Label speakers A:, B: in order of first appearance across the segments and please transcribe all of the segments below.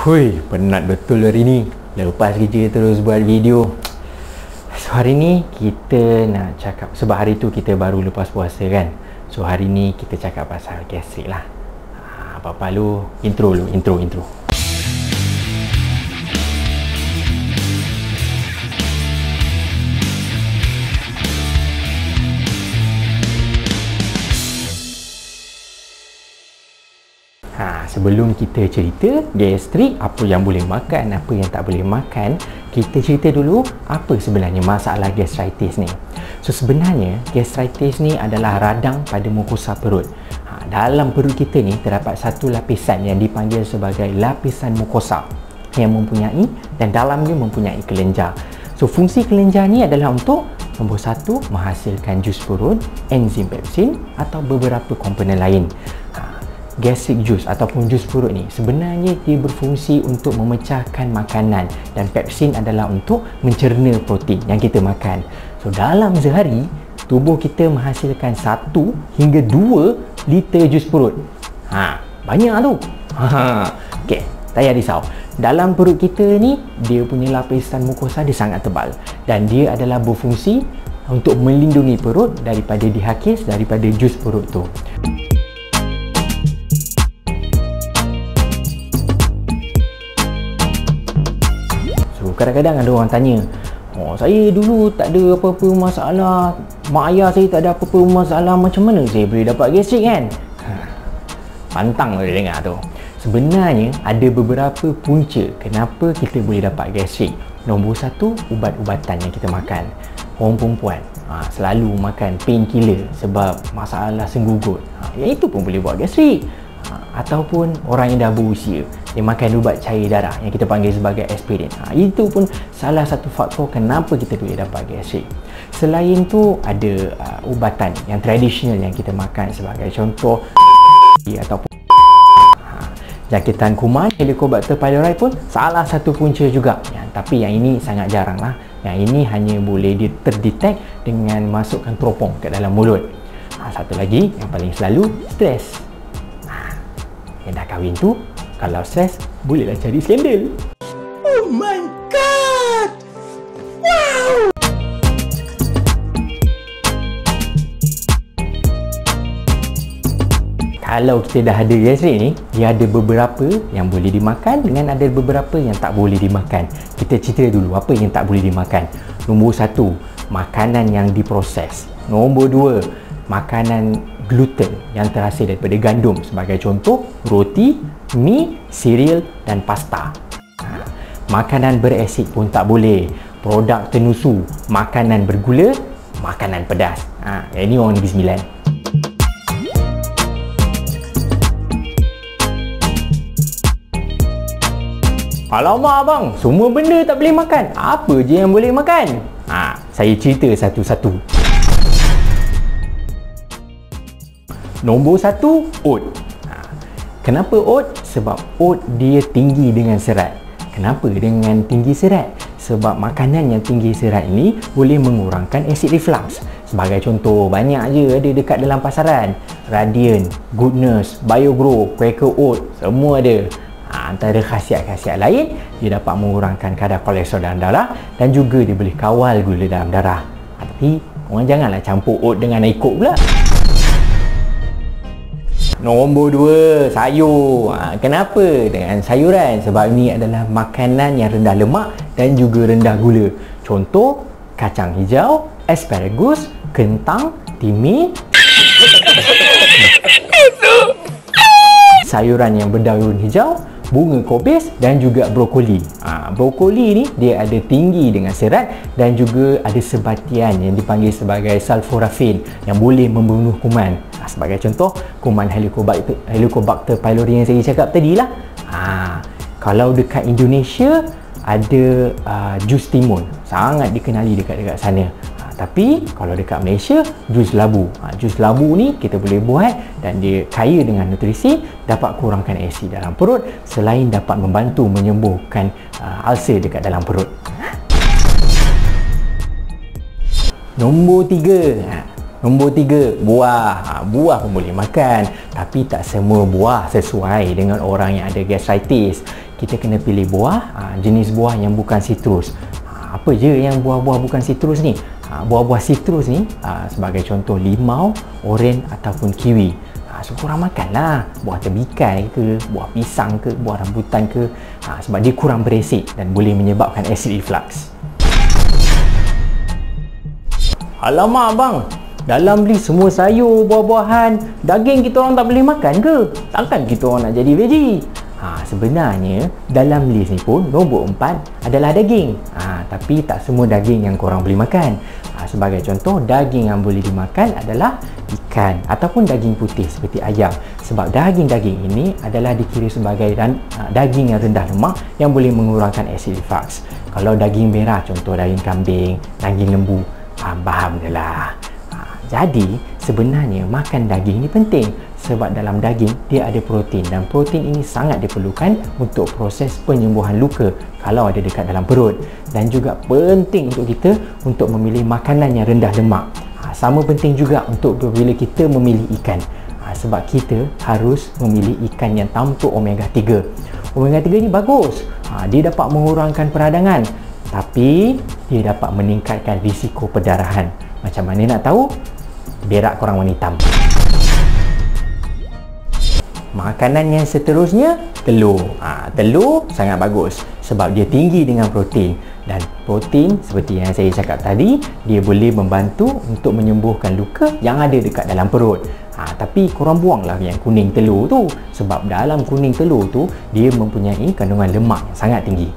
A: Hui, penat betul hari ni. Lepas kerja terus buat video. So hari ni kita nak cakap, sebab hari tu kita baru lepas puasa kan. So hari ni kita cakap pasal gastrik lah. Apa-apa lu, intro. Sebelum kita cerita gastrik, apa yang boleh makan, apa yang tak boleh makan, kita cerita dulu apa sebenarnya masalah gastritis ni. So sebenarnya gastritis ni adalah radang pada mukosa perut. Dalam perut kita ni terdapat satu lapisan yang dipanggil sebagai lapisan mukosa yang mempunyai, dan dalam dia mempunyai kelenjar. So fungsi kelenjar ni adalah untuk nombor satu, menghasilkan jus perut, enzim pepsin atau beberapa komponen lain. Gastric juice ataupun jus perut ni sebenarnya dia berfungsi untuk memecahkan makanan, dan pepsin adalah untuk mencerna protein yang kita makan. So dalam sehari tubuh kita menghasilkan 1 hingga 2 liter jus perut. Banyak tu. Okey, tak payah risau. Dalam perut kita ni dia punya lapisan mukosa dia sangat tebal, dan dia adalah berfungsi untuk melindungi perut daripada dihakis daripada jus perut tu. Kadang-kadang ada orang tanya, saya dulu tak ada apa-apa masalah, mak ayah saya tak ada apa-apa masalah, macam mana saya boleh dapat gastrik kan? Pantang boleh dengar tu. Sebenarnya ada beberapa punca kenapa kita boleh dapat gastrik. Nombor satu, ubat-ubatan yang kita makan. Orang perempuan selalu makan painkiller sebab masalah senggugut, yang itu pun boleh buat gastrik. Ataupun orang yang dah berusia, dia makan ubat cair darah yang kita panggil sebagai aspirin. Itu pun salah satu faktor kenapa kita boleh dapat gastrik. Selain tu ada ubatan yang tradisional yang kita makan, sebagai contoh ataupun jangkitan kuman Helicobacter pylori pun salah satu punca juga. Tapi yang ini sangat jarang lah. Yang ini hanya boleh terdetek dengan masukkan teropong ke dalam mulut. Satu lagi yang paling selalu, stres. Yang dah kahwin tu, kalau stres, bolehlah cari skandal. Oh my god! Wow! Kalau kita dah ada gastrik ni, dia ada beberapa yang boleh dimakan dengan ada beberapa yang tak boleh dimakan. Kita cerita dulu apa yang tak boleh dimakan. Nombor satu, makanan yang diproses. Nombor dua, makanan gluten yang terhasil daripada gandum, sebagai contoh roti, mi, cereal dan pasta. Makanan berasid pun tak boleh. Produk tenusu, makanan bergula, makanan pedas. Yang ni orang Negeri Sembilan. Alamak abang, semua benda tak boleh makan. Apa je yang boleh makan? Saya cerita satu-satu. Nombor satu, oat. Kenapa oat? Sebab oat dia tinggi dengan serat. Kenapa dengan tinggi serat? Sebab makanan yang tinggi serat ini boleh mengurangkan acid reflux. Sebagai contoh, banyak je ada dekat dalam pasaran. Radiant, Goodness, BioGrow, Quaker Oat, semua ada. Antara khasiat-khasiat lain, dia dapat mengurangkan kadar kolesterol dalam darah, dan juga dia boleh kawal gula dalam darah. Tapi orang janganlah campur oat dengan air kok pula. Nombor 2, sayur. Kenapa dengan sayuran? Sebab ini adalah makanan yang rendah lemak dan juga rendah gula. Contoh, kacang hijau, asparagus, kentang, timun, sayuran yang berdaun hijau, bunga kobis dan juga brokoli. Brokoli ni dia ada tinggi dengan serat dan juga ada sebatian yang dipanggil sebagai sulforafin yang boleh membunuh kuman. Sebagai contoh, kuman Helicobacter pylori yang saya cakap tadi lah. Kalau dekat Indonesia ada jus timun, sangat dikenali dekat sana. Tapi kalau dekat Malaysia, jus labu. Jus labu ni kita boleh buat dan dia kaya dengan nutrisi, dapat kurangkan asid dalam perut, selain dapat membantu menyembuhkan ulcer dekat dalam perut. Nombor 3, Nombor 3, buah. Buah pun boleh makan, tapi tak semua buah sesuai dengan orang yang ada gastritis. Kita kena pilih buah, jenis buah yang bukan sitrus. Apa je yang buah-buah bukan sitrus ni? Buah-buah sitrus ni sebagai contoh limau, oren ataupun kiwi. So korang makanlah buah tembikai ke, buah pisang ke, buah rambutan ke, sebab dia kurang beresid dan boleh menyebabkan acid reflux. Alamak bang, dalam beli semua sayur, buah-buahan, daging kita orang tak boleh makan ke? Takkan kita orang nak jadi veggie? Sebenarnya dalam list ni pun nombor 4 adalah daging. Tapi tak semua daging yang korang boleh makan. Sebagai contoh, daging yang boleh dimakan adalah ikan ataupun daging putih seperti ayam. Sebab daging-daging ini adalah dikira sebagai daging yang rendah lemak yang boleh mengurangkan acid reflux. Kalau daging merah, contoh daging kambing, daging lembu, faham je lah. Jadi sebenarnya makan daging ni penting sebab dalam daging dia ada protein dan protein ini sangat diperlukan untuk proses penyembuhan luka kalau ada dekat dalam perut, dan juga penting untuk kita untuk memilih makanan yang rendah lemak. Sama penting juga untuk bila kita memilih ikan, sebab kita harus memilih ikan yang tampuk omega 3. Omega 3 ni bagus, dia dapat mengurangkan peradangan, tapi dia dapat meningkatkan risiko perdarahan. Macam mana nak tahu? Berak korang warna hitam. Makanan yang seterusnya, telur. Telur sangat bagus sebab dia tinggi dengan protein, dan protein seperti yang saya cakap tadi, dia boleh membantu untuk menyembuhkan luka yang ada dekat dalam perut. Tapi korang buanglah yang kuning telur tu, sebab dalam kuning telur tu dia mempunyai kandungan lemak yang sangat tinggi.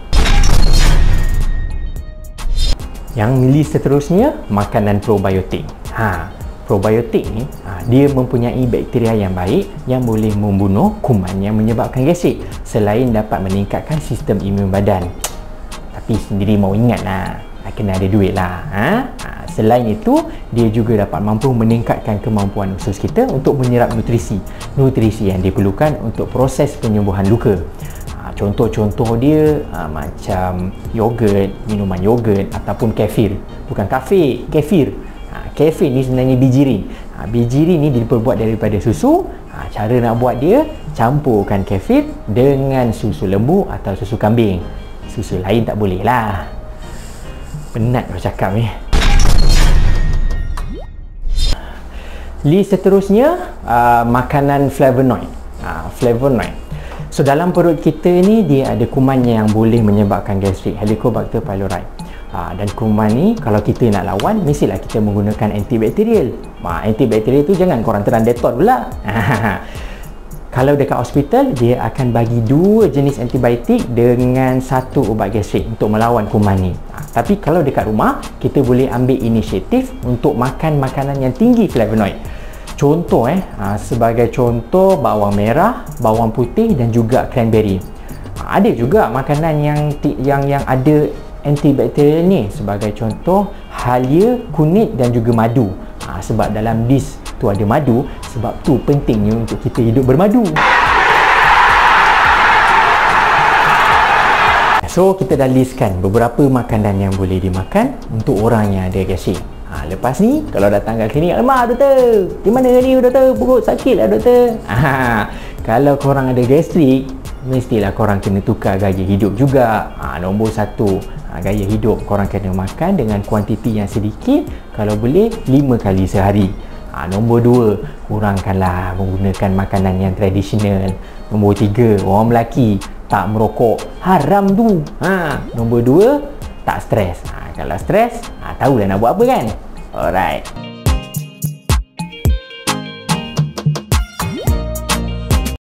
A: Yang list seterusnya, makanan probiotik. Probiotik ni dia mempunyai bakteria yang baik yang boleh membunuh kuman yang menyebabkan gastrik, selain dapat meningkatkan sistem imun badan. Tapi sendiri mau ingat lah, kena ada duit lah. Selain itu, dia juga dapat mampu meningkatkan kemampuan usus kita untuk menyerap nutrisi yang diperlukan untuk proses penyembuhan luka. Contoh-contoh dia macam yogurt, minuman yogurt ataupun kefir. Bukan kafe, kefir. Kefir ni sebenarnya bijirin. Bijirin ni diperbuat daripada susu. Cara nak buat dia, campurkan kefir dengan susu lembu atau susu kambing. Susu lain tak boleh lah. Penat kalau cakap ni. List seterusnya, makanan flavonoid. Flavonoid. So dalam perut kita ni dia ada kuman yang boleh menyebabkan gastrik, Helicobacter pylori. Dan kuman ni kalau kita nak lawan, mestilah kita menggunakan antibakterial. Antibakterial tu jangan korang terang Dettol pula. Kalau dekat hospital, dia akan bagi 2 jenis antibiotik dengan 1 ubat gastrik untuk melawan kuman ni. Tapi kalau dekat rumah, kita boleh ambil inisiatif untuk makan makanan yang tinggi flavonoid. Contoh sebagai contoh, bawang merah, bawang putih dan juga cranberry. Ada juga makanan yang ada antibakterial ni, sebagai contoh halia, kunit dan juga madu. Sebab dalam dish tu ada madu, sebab tu pentingnya untuk kita hidup bermadu. So kita dah listkan beberapa makanan yang boleh dimakan untuk orang yang ada gastrik. Lepas ni kalau datang kat klinik, "Alamak doktor, di mana ni doktor? Perut sakit lah doktor." Kalau korang ada gastrik, mestilah korang kena tukar gaya hidup juga. Nombor 1, gaya hidup korang kena makan dengan kuantiti yang sedikit, kalau boleh 5 kali sehari. Nombor 2, kurangkanlah menggunakan makanan yang tradisional. Nombor 3, orang lelaki tak merokok, haram tu. Nombor 2, tak stres. Kalau stres, tahulah nak buat apa kan. Alright.